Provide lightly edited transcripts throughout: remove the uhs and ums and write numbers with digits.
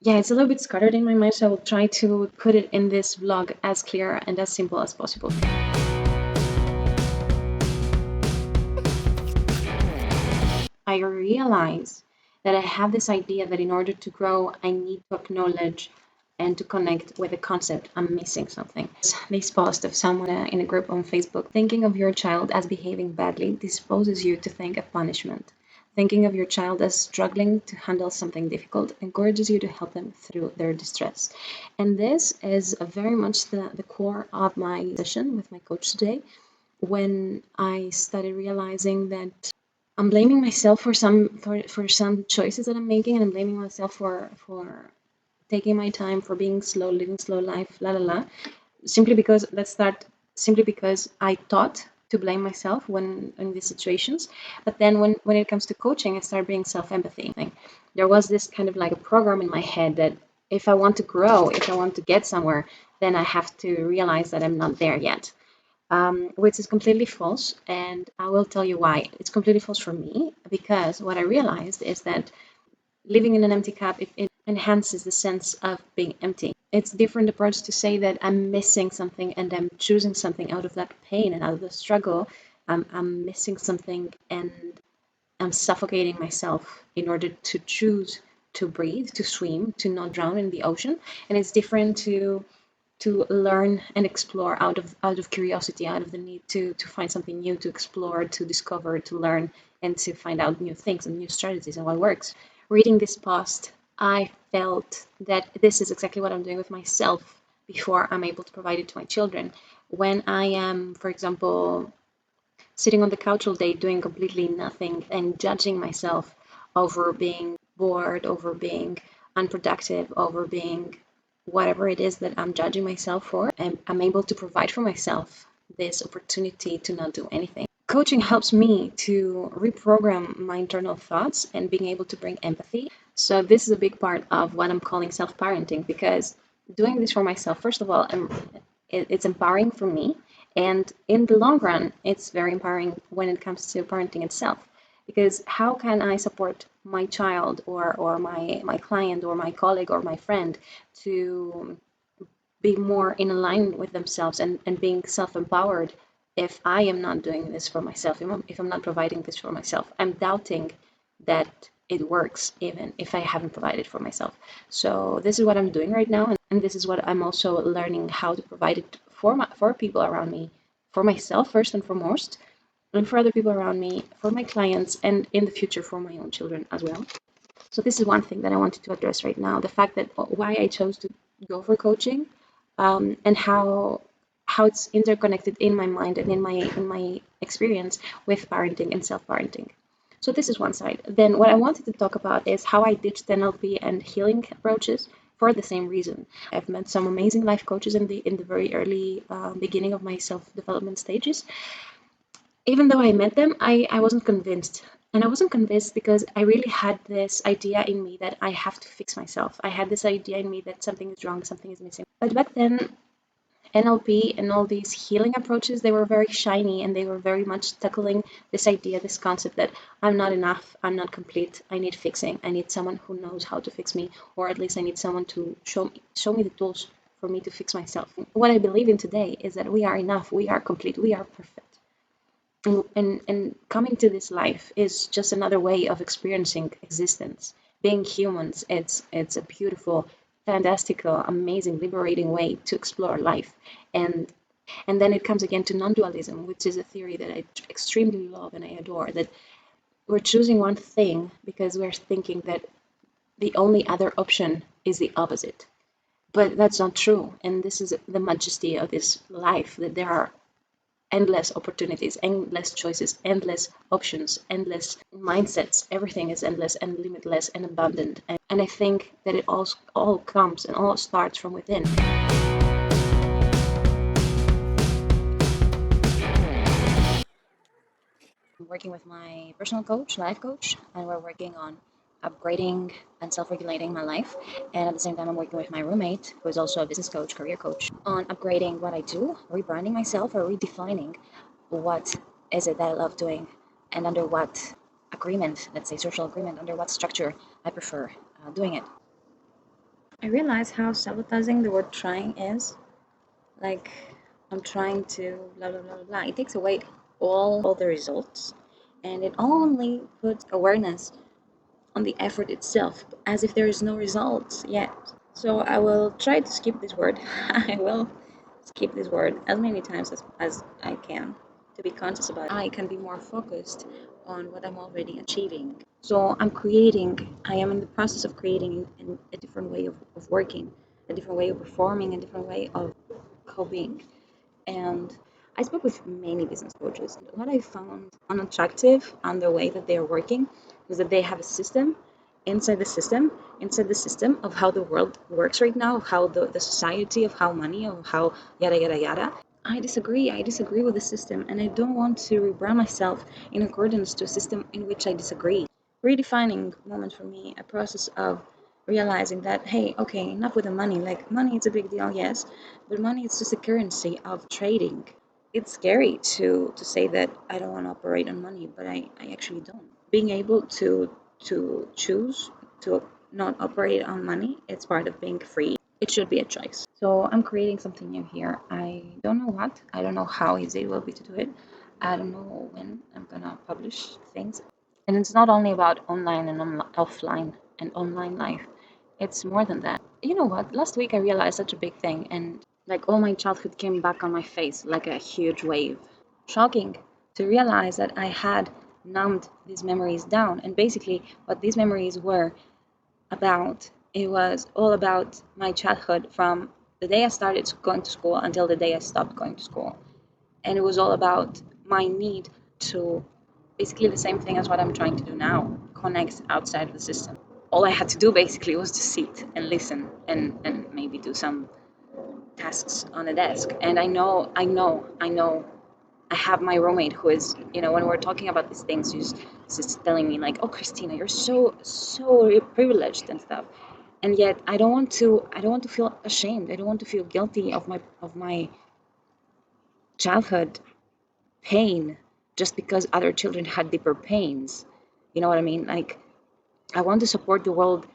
Yeah, it's a little bit scattered in my mind, so I will try to put it in this vlog as clear and as simple as possible. I realize that I have this idea that in order to grow, I need to acknowledge and to connect with the concept I'm missing something. This post of someone in a group on Facebook, thinking of your child as behaving badly disposes you to think of punishment. Thinking of your child as struggling to handle something difficult encourages you to help them through their distress. And this is very much the core of my session with my coach today, when I started realizing that I'm blaming myself for some choices that I'm making, and I'm blaming myself for taking my time, for being slow, living slow life, la la la. Simply because simply because I thought to blame myself when in these situations. But then when it comes to coaching, I started being self-empathy. There was this kind of like a program in my head that if I want to grow, if I want to get somewhere, then I have to realize that I'm not there yet, which is completely false. And I will tell you why. It's completely false for me, because what I realized is that living in an empty cup, it enhances the sense of being empty. It's a different approach to say that I'm missing something and I'm choosing something out of that pain and out of the struggle. I'm missing something and I'm suffocating myself in order to choose to breathe, to swim, to not drown in the ocean. And it's different to learn and explore out of curiosity, out of the need to find something new, to explore, to discover, to learn, and to find out new things and new strategies and what works. Reading this post, I felt that this is exactly what I'm doing with myself before I'm able to provide it to my children. When I am, for example, sitting on the couch all day doing completely nothing and judging myself over being bored, over being unproductive, over being whatever it is that I'm judging myself for, and I'm able to provide for myself this opportunity to not do anything. Coaching helps me to reprogram my internal thoughts and being able to bring empathy. So this is a big part of what I'm calling self-parenting, because doing this for myself, first of all, it's empowering for me, and in the long run, it's very empowering when it comes to parenting itself. Because how can I support my child or my client or my colleague or my friend to be more in alignment with themselves and being self-empowered if I am not doing this for myself, if I'm not providing this for myself? I'm doubting that it works even if I haven't provided for myself. So this is what I'm doing right now, and this is what I'm also learning how to provide it for people around me, for myself first and foremost, and for other people around me, for my clients, and in the future for my own children as well. So this is one thing that I wanted to address right now: the fact that why I chose to go for coaching, and how it's interconnected in my mind and in my experience with parenting and self-parenting. So this is one side. Then what I wanted to talk about is how I ditched NLP and healing approaches for the same reason. I've met some amazing life coaches in the very early beginning of my self-development stages. Even though I met them, I wasn't convinced. And I wasn't convinced because I really had this idea in me that I have to fix myself. I had this idea in me that something is wrong, something is missing. But back then, NLP and all these healing approaches, they were very shiny, and they were very much tackling this idea, this concept that I'm not enough, I'm not complete, I need fixing, I need someone who knows how to fix me, or at least I need someone to show me the tools for me to fix myself. What I believe in today is that we are enough, we are complete, we are perfect. And coming to this life is just another way of experiencing existence. Being humans, it's a beautiful, fantastical, amazing, liberating way to explore life. And then it comes again to non-dualism, which is a theory that I extremely love and I adore, that we're choosing one thing because we're thinking that the only other option is the opposite. But that's not true. And this is the majesty of this life, that there are endless opportunities, endless choices, endless options, endless mindsets. Everything is endless and limitless and abundant. And I think that it all comes and all starts from within. I'm working with my personal coach, life coach, and we're working on upgrading and self-regulating my life. And at the same time, I'm working with my roommate, who is also a business coach, career coach, on upgrading what I do, rebranding myself, or redefining what is it that I love doing, and under what agreement, let's say social agreement, under what structure I prefer doing it. I realize how sabotaging the word trying is. Like, I'm trying to blah blah blah blah blah. It takes away all the results, and it only puts awareness on the effort itself, as if there is no results yet. So I will try to skip this word. I will skip this word as many times as I can to be conscious about it. I can be more focused on what I'm already achieving. So I am in the process of creating a different way of working, a different way of performing, a different way of coping. And I spoke with many business coaches. What I found unattractive on the way that they are working is that they have a system inside the system, inside the system of how the world works right now, of how the society, of how money, of how yada yada yada. I disagree. I disagree with the system, and I don't want to rebrand myself in accordance to a system in which I disagree. Redefining moment for me, a process of realizing that, hey, okay, enough with the money. Like, money is a big deal, yes, but money is just a currency of trading. It's scary to say that I don't want to operate on money, but I actually don't. Being able to choose to not operate on money, it's part of being free. It should be a choice. So I'm creating something new here. I don't know what, I don't know how easy it will be to do it. I don't know when I'm gonna publish things. And it's not only about online and offline and online life. It's more than that. You know what? Last week I realized such a big thing, and like all my childhood came back on my face like a huge wave. Shocking to realize that I had numbed these memories down, and basically what these memories were about, it was all about my childhood from the day I started going to school until the day I stopped going to school. And it was all about my need to basically the same thing as what I'm trying to do now, connect outside of the system. All I had to do basically was to sit and listen and maybe do some tasks on a desk. And I know I have my roommate who is, when we're talking about these things, she's just telling me like, "Oh, Kristina, you're so privileged and stuff." And yet, I don't want to feel ashamed. I don't want to feel guilty of my childhood pain just because other children had deeper pains. You know what I mean? Like, I want to support the world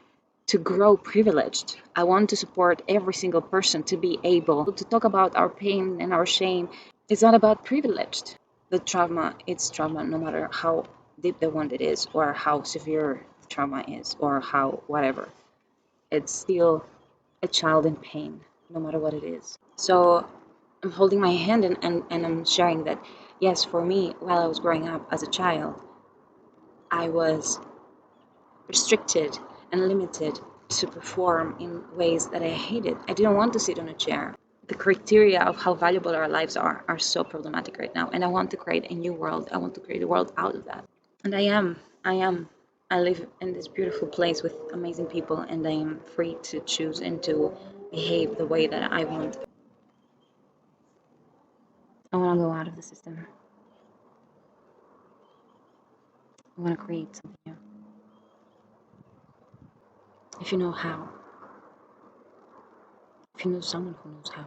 to grow privileged. I want to support every single person to be able to talk about our pain and our shame. It's not about privileged. The trauma, it's trauma no matter how deep the one it is or how severe the trauma is or how whatever. It's still a child in pain no matter what it is. So I'm holding my hand and I'm sharing that, yes, for me, while I was growing up as a child, I was restricted and limited to perform in ways that I hated. I didn't want to sit on a chair. The criteria of how valuable our lives are so problematic right now. And I want to create a new world. I want to create a world out of that. And I am. I am. I live in this beautiful place with amazing people, and I am free to choose and to behave the way that I want. I want to go out of the system. I want to create something new. If you know how, if you know someone who knows how,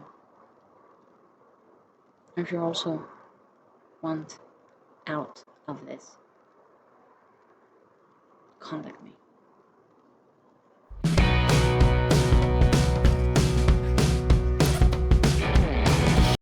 and if you also want out of this, contact me.